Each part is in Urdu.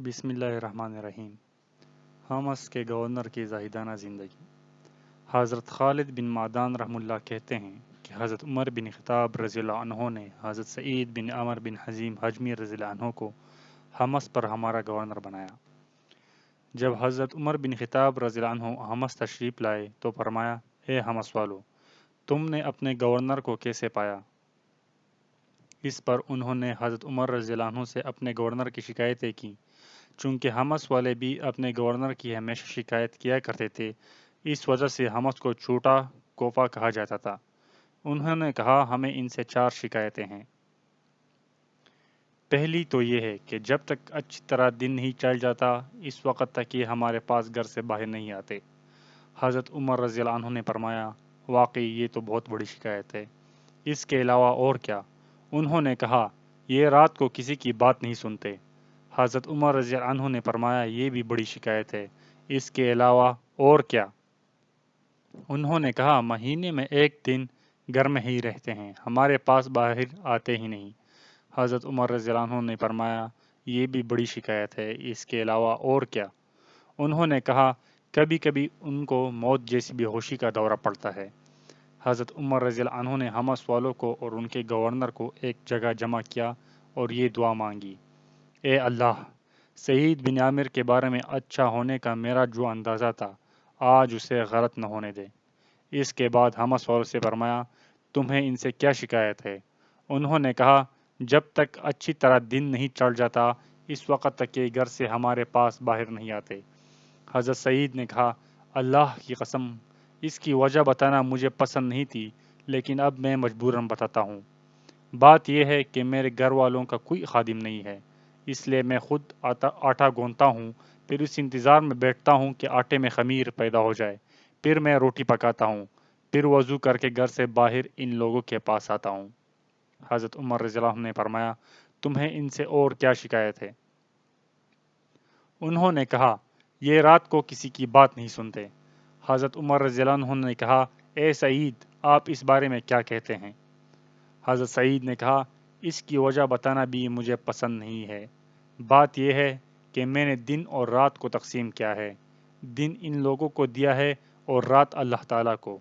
بسم اللہ الرحمن الرحیم۔ حمص کے گورنر کی زاہدانہ زندگی۔ حضرت خالد بن معدان رحمہ اللہ کہتے ہیں کہ حضرت عمر بن خطاب رضی اللہ عنہ نے حضرت سعید بن عمر بن حزیم حجمی رضی اللہ عنہ کو حمص پر ہمارا گورنر بنایا۔ جب حضرت عمر بن خطاب رضی اللہ عنہ حمص تشریف لائے تو فرمایا، اے حمص والو، تم نے اپنے گورنر کو کیسے پایا؟ اس پر انہوں نے حضرت عمر رضی اللہ عنہ سے اپنے گورنر کی شکایتیں کی، چونکہ حمص والے بھی اپنے گورنر کی ہمیشہ شکایت کیا کرتے تھے، اس وجہ سے حمص کو چھوٹا کوفہ کہا جاتا تھا۔ انہوں نے کہا، ہمیں ان سے 4 شکایتیں ہیں۔ پہلی تو یہ ہے کہ جب تک اچھی طرح دن نہیں چل جاتا، اس وقت تک یہ ہمارے پاس گھر سے باہر نہیں آتے۔ حضرت عمر رضی اللہ عنہ نے فرمایا، واقعی یہ تو بہت بڑی شکایت ہے، اس کے علاوہ اور کیا؟ انہوں نے کہا، یہ رات کو کسی کی بات نہیں سنتے۔ حضرت عمر رضی اللہ عنہ نے فرمایا، یہ بھی بڑی شکایت ہے، اس کے علاوہ اور کیا؟ انہوں نے کہا، مہینے میں ایک دن گھر میں ہی رہتے ہیں، ہمارے پاس باہر آتے ہی نہیں۔ حضرت عمر رضی اللہ عنہ نے فرمایا، یہ بھی بڑی شکایت ہے، اس کے علاوہ اور کیا؟ انہوں نے کہا، کبھی کبھی ان کو موت جیسی بے ہوشی کا دورہ پڑتا ہے۔ حضرت عمر رضی اللہ عنہ نے حمص والوں کو اور ان کے گورنر کو ایک جگہ جمع کیا اور یہ دعا مانگی، اے اللہ، سعید بن عامر کے بارے میں اچھا ہونے کا میرا جو اندازہ تھا، آج اسے غلط نہ ہونے دے۔ اس کے بعد حمص والوں سے فرمایا، تمہیں ان سے کیا شکایت ہے؟ انہوں نے کہا، جب تک اچھی طرح دن نہیں چڑھ جاتا، اس وقت تک یہ گھر سے ہمارے پاس باہر نہیں آتے۔ حضرت سعید نے کہا، اللہ کی قسم، اس کی وجہ بتانا مجھے پسند نہیں تھی، لیکن اب میں مجبوراً بتاتا ہوں۔ بات یہ ہے کہ میرے گھر والوں کا کوئی خادم نہیں ہے، اس لیے میں خود آٹا گوندتا ہوں، پھر اس انتظار میں بیٹھتا ہوں کہ آٹے میں خمیر پیدا ہو جائے، پھر میں روٹی پکاتا ہوں، پھر وضو کر کے گھر سے باہر ان لوگوں کے پاس آتا ہوں۔ حضرت عمر رضی اللہ عنہ نے فرمایا، تمہیں ان سے اور کیا شکایت ہے؟ انہوں نے کہا، یہ رات کو کسی کی بات نہیں سنتے۔ حضرت عمر رضی اللہ عنہ نے کہا، اے سعید، آپ اس بارے میں کیا کہتے ہیں؟ حضرت سعید نے کہا، اس کی وجہ بتانا بھی مجھے پسند نہیں ہے۔ بات یہ ہے کہ میں نے دن اور رات کو تقسیم کیا ہے، دن ان لوگوں کو دیا ہے اور رات اللہ تعالیٰ کو۔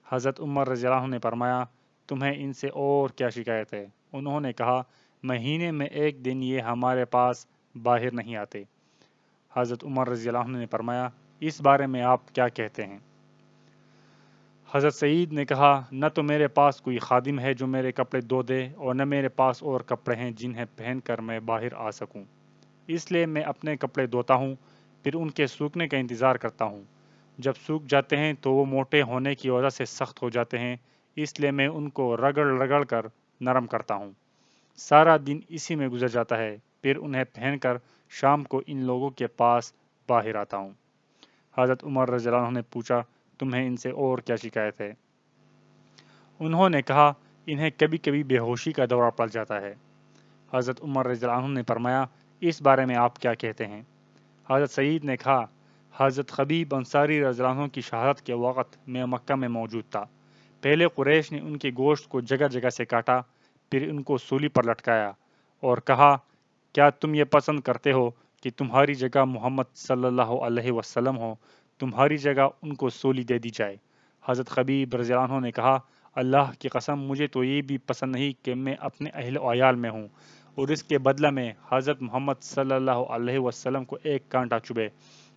حضرت عمر رضی اللہ عنہ نے فرمایا، تمہیں ان سے اور کیا شکایت ہے؟ انہوں نے کہا، مہینے میں ایک دن یہ ہمارے پاس باہر نہیں آتے۔ حضرت عمر رضی اللہ عنہ نے فرمایا، اس بارے میں آپ کیا کہتے ہیں؟ حضرت سعید نے کہا، نہ تو میرے پاس کوئی خادم ہے جو میرے کپڑے دھو دے، اور نہ میرے پاس اور کپڑے ہیں جنہیں پہن کر میں باہر آ سکوں، اس لیے میں اپنے کپڑے دھوتا ہوں، پھر ان کے سوکھنے کا انتظار کرتا ہوں۔ جب سوکھ جاتے ہیں تو وہ موٹے ہونے کی وجہ سے سخت ہو جاتے ہیں، اس لیے میں ان کو رگڑ رگڑ کر نرم کرتا ہوں۔ سارا دن اسی میں گزر جاتا ہے، پھر انہیں پہن کر شام کو ان لوگوں کے پاس باہر آتا ہوں۔ حضرت عمر رضی اللہ عنہ نے پوچھا، تمہیں ان سے اور کیا شکایت ہے؟ انہوں نے کہا، انہیں کبھی کبھی بے ہوشی کا دورہ پڑ جاتا ہے۔ حضرت عمر رضی اللہ عنہ نے فرمایا، اس بارے میں آپ کیا کہتے ہیں؟ حضرت سعید نے کہا، حضرت خبیب انصاری رضی اللہ عنہ کی شہادت کے وقت میں مکہ میں موجود تھا۔ پہلے قریش نے ان کے گوشت کو جگہ جگہ سے کاٹا، پھر ان کو سولی پر لٹکایا اور کہا، کیا تم یہ پسند کرتے ہو کہ تمہاری جگہ محمد صلی اللہ علیہ وسلم ہو، تمہاری جگہ ان کو سولی دے دی جائے؟ حضرت خبیب رضی اللہ عنہ نے کہا، اللہ کی قسم، مجھے تو یہ بھی پسند نہیں کہ میں اپنے اہل و عیال میں ہوں اور اس کے بدلہ میں حضرت محمد صلی اللہ علیہ وسلم کو ایک کانٹا چبھے۔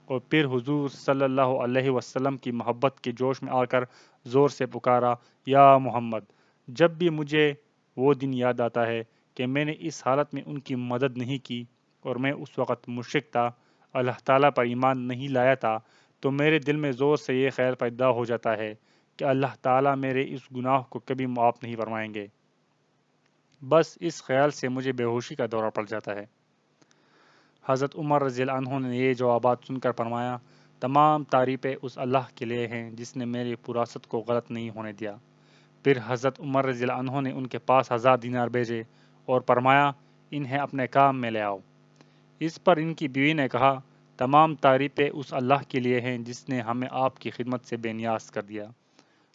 اور پھر حضور صلی اللہ علیہ وسلم کی محبت کے جوش میں آ کر زور سے پکارا، یا محمد۔ جب بھی مجھے وہ دن یاد آتا ہے کہ میں نے اس حالت میں ان کی مدد نہیں کی اور میں اس وقت مشرک تھا، اللہ تعالیٰ پر ایمان نہیں لایا تھا، تو میرے دل میں زور سے یہ خیال پیدا ہو جاتا ہے کہ اللہ تعالیٰ میرے اس گناہ کو کبھی معاف نہیں فرمائیں گے۔ بس اس خیال سے مجھے بے ہوشی کا دورہ پڑ جاتا ہے۔ حضرت عمر رضی اللہ عنہ نے یہ جوابات سن کر فرمایا، تمام تعریفیں اس اللہ کے لیے ہیں جس نے میری وراثت کو غلط نہیں ہونے دیا۔ پھر حضرت عمر رضی اللہ عنہ نے ان کے پاس 1000 دینار بھیجے اور فرمایا، انہیں اپنے کام میں لے آؤ۔ اس پر ان کی بیوی نے کہا، تمام تعریفیں اس اللہ کے لیے ہیں جس نے ہمیں آپ کی خدمت سے بے نیاز کر دیا۔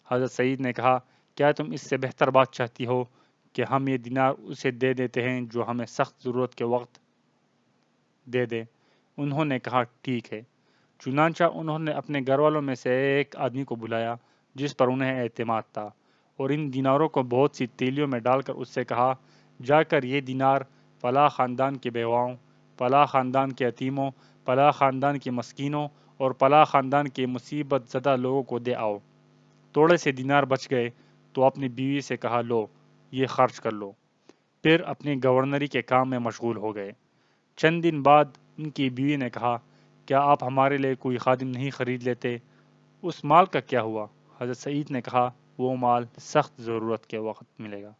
حضرت سعید نے کہا، کیا تم اس سے بہتر بات چاہتی ہو کہ ہم یہ دینار اسے دے دیتے ہیں جو ہمیں سخت ضرورت کے وقت دے دے؟ انہوں نے کہا ٹھیک ہے۔ چنانچہ انہوں نے اپنے گھر والوں میں سے ایک آدمی کو بلایا جس پر انہیں اعتماد تھا، اور ان دیناروں کو بہت سی تیلیوں میں ڈال کر اس سے کہا، جا کر یہ دینار فلاں خاندان کے بیواؤں، فلاں خاندان کے یتیموں، فلاں خاندان کے مسکینوں اور فلاں خاندان کے مصیبت زدہ لوگوں کو دے آؤ۔ تھوڑے سے دینار بچ گئے تو اپنی بیوی سے کہا، لو یہ خرچ کر لو۔ پھر اپنی گورنری کے کام میں مشغول ہو گئے۔ چند دن بعد ان کی بیوی نے کہا، کیا آپ ہمارے لیے کوئی خادم نہیں خرید لیتے؟ اس مال کا کیا ہوا؟ حضرت سعید نے کہا، وہ مال سخت ضرورت کے وقت ملے گا۔